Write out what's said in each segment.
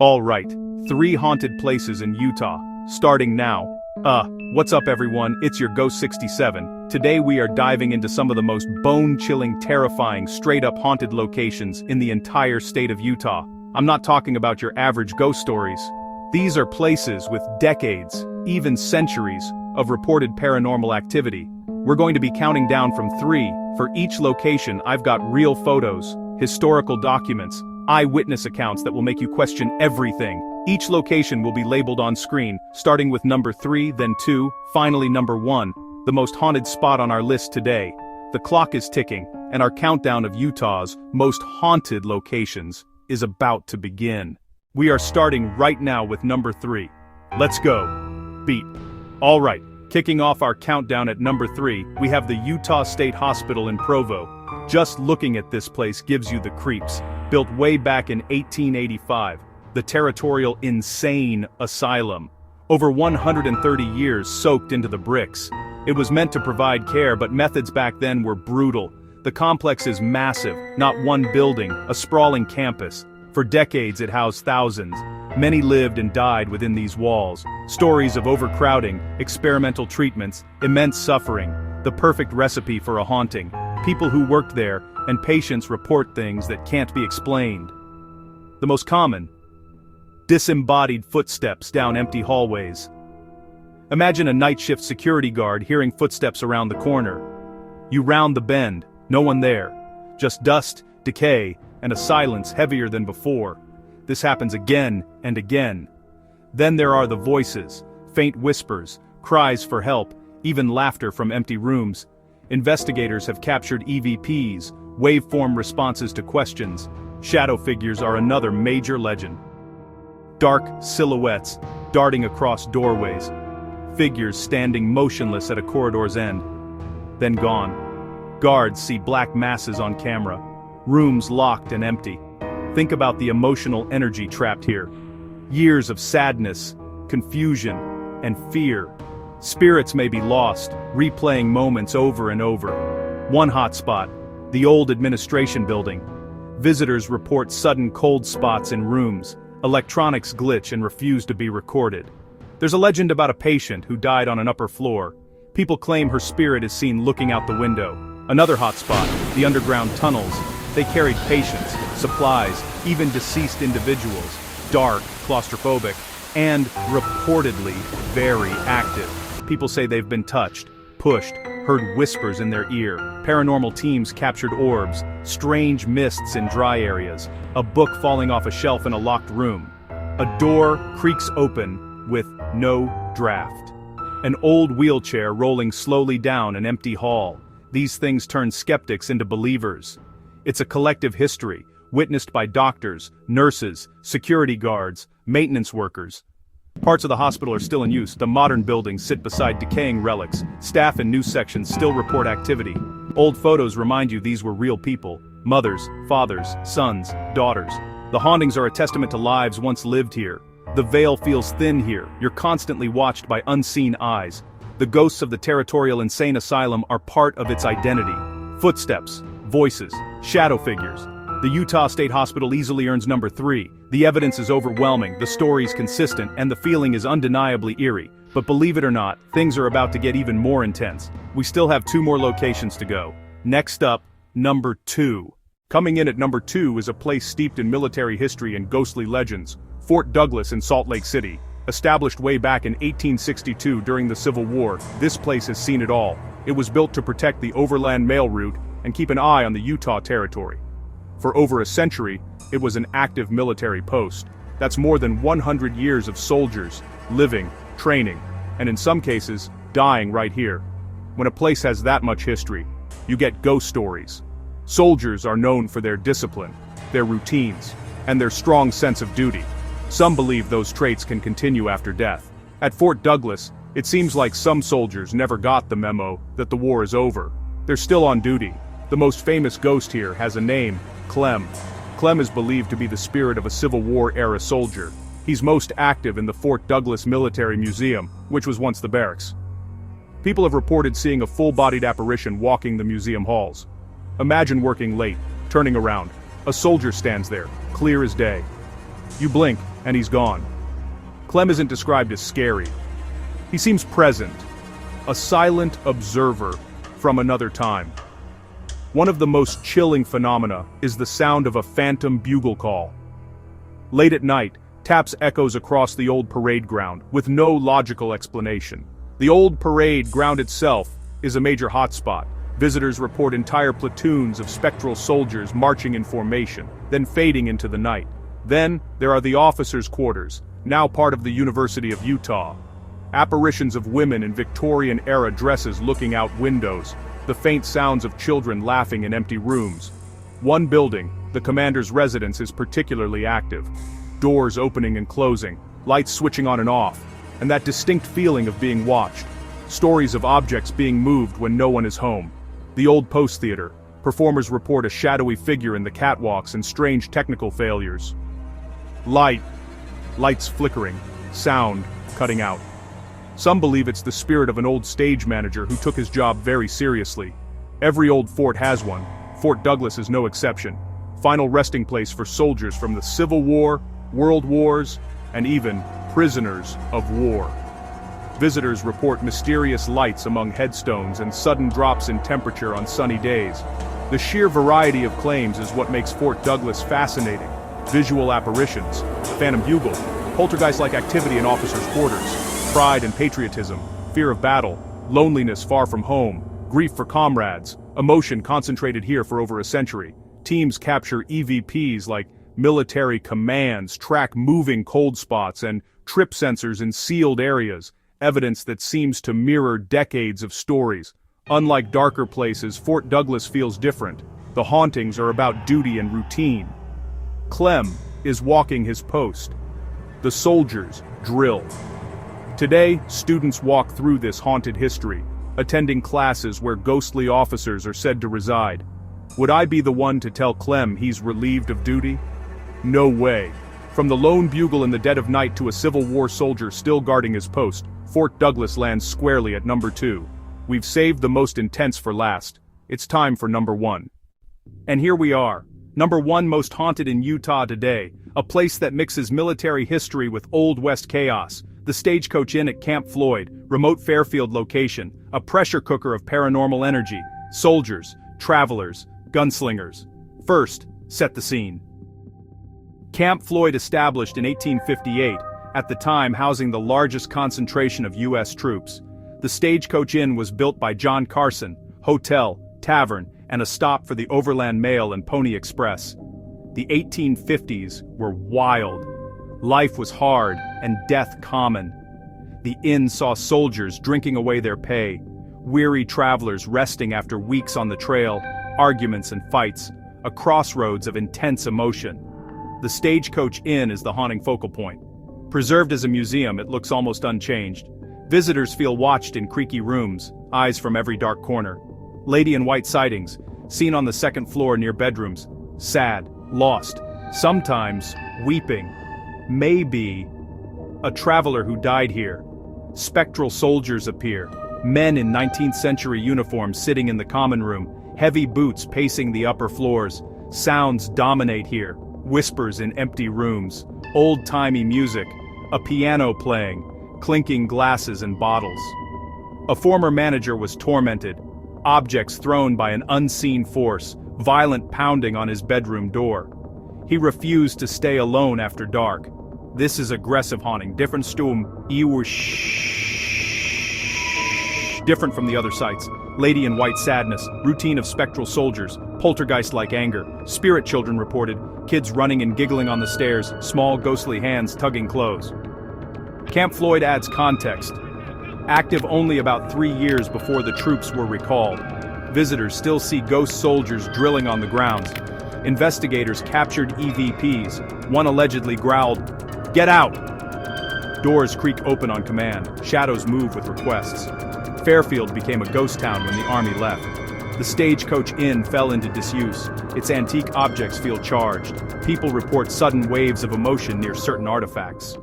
Alright, 3 haunted places in Utah, starting now. What's up everyone, it's your Ghost 67. Today we are diving into some of the most bone-chilling, terrifying, straight-up haunted locations in the entire state of Utah. I'm not talking about your average ghost stories. These are places with decades, even centuries, of reported paranormal activity. We're going to be counting down from 3. For each location, I've got real photos, historical documents, eyewitness accounts that will make you question everything. Each location will be labeled on screen, starting with number 3, then 2, finally number 1, the most haunted spot on our list today. The clock is ticking, and our countdown of Utah's most haunted locations is about to begin. We are starting right now with number 3. Let's go. Beat. Alright, kicking off our countdown at number 3, we have the Utah State Hospital in Provo. Just looking at this place gives you the creeps. Built way back in 1885, the Territorial Insane Asylum. Over 130 years soaked into the bricks. It was meant to provide care, but methods back then were brutal. The complex is massive, not one building, a sprawling campus. For decades it housed thousands. Many lived and died within these walls. Stories of overcrowding, experimental treatments, immense suffering. The perfect recipe for a haunting. People who worked there, and patients report things that can't be explained. The most common: disembodied footsteps down empty hallways. Imagine a night shift security guard hearing footsteps around the corner. You round the bend, no one there. Just dust, decay, and a silence heavier than before. This happens again and again. Then there are the voices, faint whispers, cries for help, even laughter from empty rooms. Investigators have captured EVPs, waveform responses to questions. Shadow figures are another major legend. Dark silhouettes darting across doorways. Figures standing motionless at a corridor's end. Then gone. Guards see black masses on camera. Rooms locked and empty. Think about the emotional energy trapped here. Years of sadness, confusion, and fear. Spirits may be lost, replaying moments over and over. One hotspot, the old administration building. Visitors report sudden cold spots in rooms. Electronics glitch and refuse to be recorded. There's a legend about a patient who died on an upper floor. People claim her spirit is seen looking out the window. Another hotspot, the underground tunnels. They carried patients, supplies, even deceased individuals. Dark, claustrophobic, and reportedly very active. People say they've been touched, pushed, heard whispers in their ear. Paranormal teams captured orbs, strange mists in dry areas, a book falling off a shelf in a locked room. A door creaks open with no draft. An old wheelchair rolling slowly down an empty hall. These things turn skeptics into believers. It's a collective history, witnessed by doctors, nurses, security guards, maintenance workers. Parts of the hospital are still in use. The modern buildings sit beside decaying relics. Staff and news sections still report activity. Old photos remind you these were real people. Mothers, fathers, sons, daughters. The hauntings are a testament to lives once lived here. The veil feels thin here. You're constantly watched by unseen eyes. The ghosts of the Territorial Insane Asylum are part of its identity. Footsteps, voices, shadow figures. The Utah State Hospital easily earns number 3. The evidence is overwhelming, the story's consistent, and the feeling is undeniably eerie. But believe it or not, things are about to get even more intense. We still have 2 more locations to go. Next up, number 2. Coming in at number 2 is a place steeped in military history and ghostly legends. Fort Douglas in Salt Lake City. Established way back in 1862 during the Civil War, this place has seen it all. It was built to protect the overland mail route and keep an eye on the Utah Territory. For over a century, it was an active military post. That's more than 100 years of soldiers, living, training, and in some cases, dying right here. When a place has that much history, you get ghost stories. Soldiers are known for their discipline, their routines, and their strong sense of duty. Some believe those traits can continue after death. At Fort Douglas, it seems like some soldiers never got the memo that the war is over. They're still on duty. The most famous ghost here has a name, Clem. Clem is believed to be the spirit of a Civil War-era soldier. He's most active in the Fort Douglas Military Museum, which was once the barracks. People have reported seeing a full-bodied apparition walking the museum halls. Imagine working late, turning around. A soldier stands there, clear as day. You blink, and he's gone. Clem isn't described as scary. He seems present, a silent observer from another time. One of the most chilling phenomena is the sound of a phantom bugle call. Late at night, taps echoes across the old parade ground, with no logical explanation. The old parade ground itself is a major hotspot. Visitors report entire platoons of spectral soldiers marching in formation, then fading into the night. Then, there are the officers' quarters, now part of the University of Utah. Apparitions of women in Victorian-era dresses looking out windows, the faint sounds of children laughing in empty rooms. One building, the commander's residence, is particularly active. Doors opening and closing, lights switching on and off, and that distinct feeling of being watched. Stories of objects being moved when no one is home. The old Post Theater, performers report a shadowy figure in the catwalks and strange technical failures. Lights flickering, sound cutting out. Some believe it's the spirit of an old stage manager who took his job very seriously. Every old fort has one. Fort Douglas is no exception. Final resting place for soldiers from the Civil War, World Wars, and even prisoners of war. Visitors report mysterious lights among headstones and sudden drops in temperature on sunny days. The sheer variety of claims is what makes Fort Douglas fascinating. Visual apparitions, the phantom bugle, poltergeist-like activity in officers' quarters, pride and patriotism, fear of battle, loneliness far from home, grief for comrades, emotion concentrated here for over a century. Teams capture EVPs like military commands, track moving cold spots, and trip sensors in sealed areas, evidence that seems to mirror decades of stories. Unlike darker places, Fort Douglas feels different. The hauntings are about duty and routine. Clem is walking his post. The soldiers drill. Today, students walk through this haunted history, attending classes where ghostly officers are said to reside. Would I be the one to tell Clem he's relieved of duty? No way. From the lone bugle in the dead of night to a Civil War soldier still guarding his post, Fort Douglas lands squarely at number 2. We've saved the most intense for last. It's time for number 1. And here we are. Number 1 most haunted in Utah today, a place that mixes military history with Old West chaos. The Stagecoach Inn at Camp Floyd, remote Fairfield location, a pressure cooker of paranormal energy, soldiers, travelers, gunslingers. First, set the scene. Camp Floyd, established in 1858, at the time housing the largest concentration of U.S. troops. The Stagecoach Inn was built by John Carson, hotel, tavern, and a stop for the Overland Mail and Pony Express. The 1850s were wild. Life was hard and death common. The inn saw soldiers drinking away their pay, weary travelers resting after weeks on the trail, arguments and fights, a crossroads of intense emotion. The Stagecoach Inn is the haunting focal point. Preserved as a museum, it looks almost unchanged. Visitors feel watched in creaky rooms, eyes from every dark corner. Lady in white sightings, seen on the second floor near bedrooms, sad, lost, sometimes weeping. Maybe a traveler who died here. Spectral soldiers appear, men in 19th century uniforms sitting in the common room, heavy boots pacing the upper floors. Sounds dominate here, whispers in empty rooms, old-timey music, a piano playing, clinking glasses and bottles. A former manager was tormented, objects thrown by an unseen force, violent pounding on his bedroom door. He refused to stay alone after dark. This is aggressive haunting, different from the other sites. Lady in white sadness, routine of spectral soldiers, poltergeist-like anger. Spirit children reported, kids running and giggling on the stairs, small ghostly hands tugging clothes. Camp Floyd adds context. Active only about 3 years before the troops were recalled. Visitors still see ghost soldiers drilling on the grounds. Investigators captured EVPs. One allegedly growled, "Get out!" Doors creak open on command. Shadows move with requests. Fairfield became a ghost town when the army left. The Stagecoach Inn fell into disuse. Its antique objects feel charged. People report sudden waves of emotion near certain artifacts.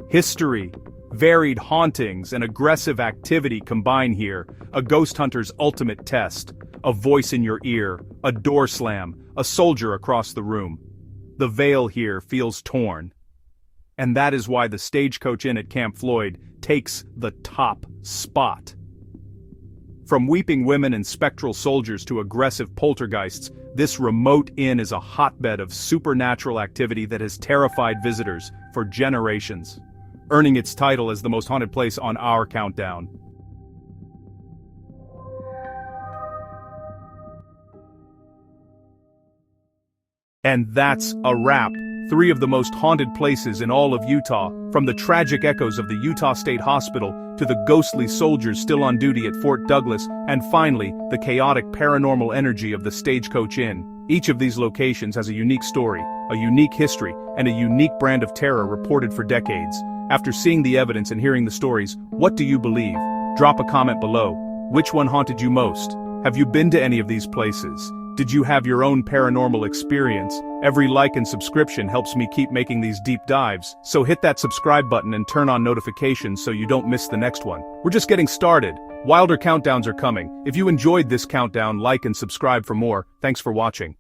History, varied hauntings, and aggressive activity combine here, a ghost hunter's ultimate test. A voice in your ear, a door slam, a soldier across the room. The veil here feels torn. And that is why the Stagecoach Inn at Camp Floyd takes the top spot. From weeping women and spectral soldiers to aggressive poltergeists, this remote inn is a hotbed of supernatural activity that has terrified visitors for generations, earning its title as the most haunted place on our countdown. And that's a wrap. 3 of the most haunted places in all of Utah, from the tragic echoes of the Utah State Hospital to the ghostly soldiers still on duty at Fort Douglas, and finally, the chaotic paranormal energy of the Stagecoach Inn. Each of these locations has a unique story, a unique history, and a unique brand of terror reported for decades. After seeing the evidence and hearing the stories, what do you believe? Drop a comment below. Which one haunted you most? Have you been to any of these places? Did you have your own paranormal experience? Every like and subscription helps me keep making these deep dives, so hit that subscribe button and turn on notifications so you don't miss the next one. We're just getting started. Wilder countdowns are coming. If you enjoyed this countdown, like and subscribe for more. Thanks for watching.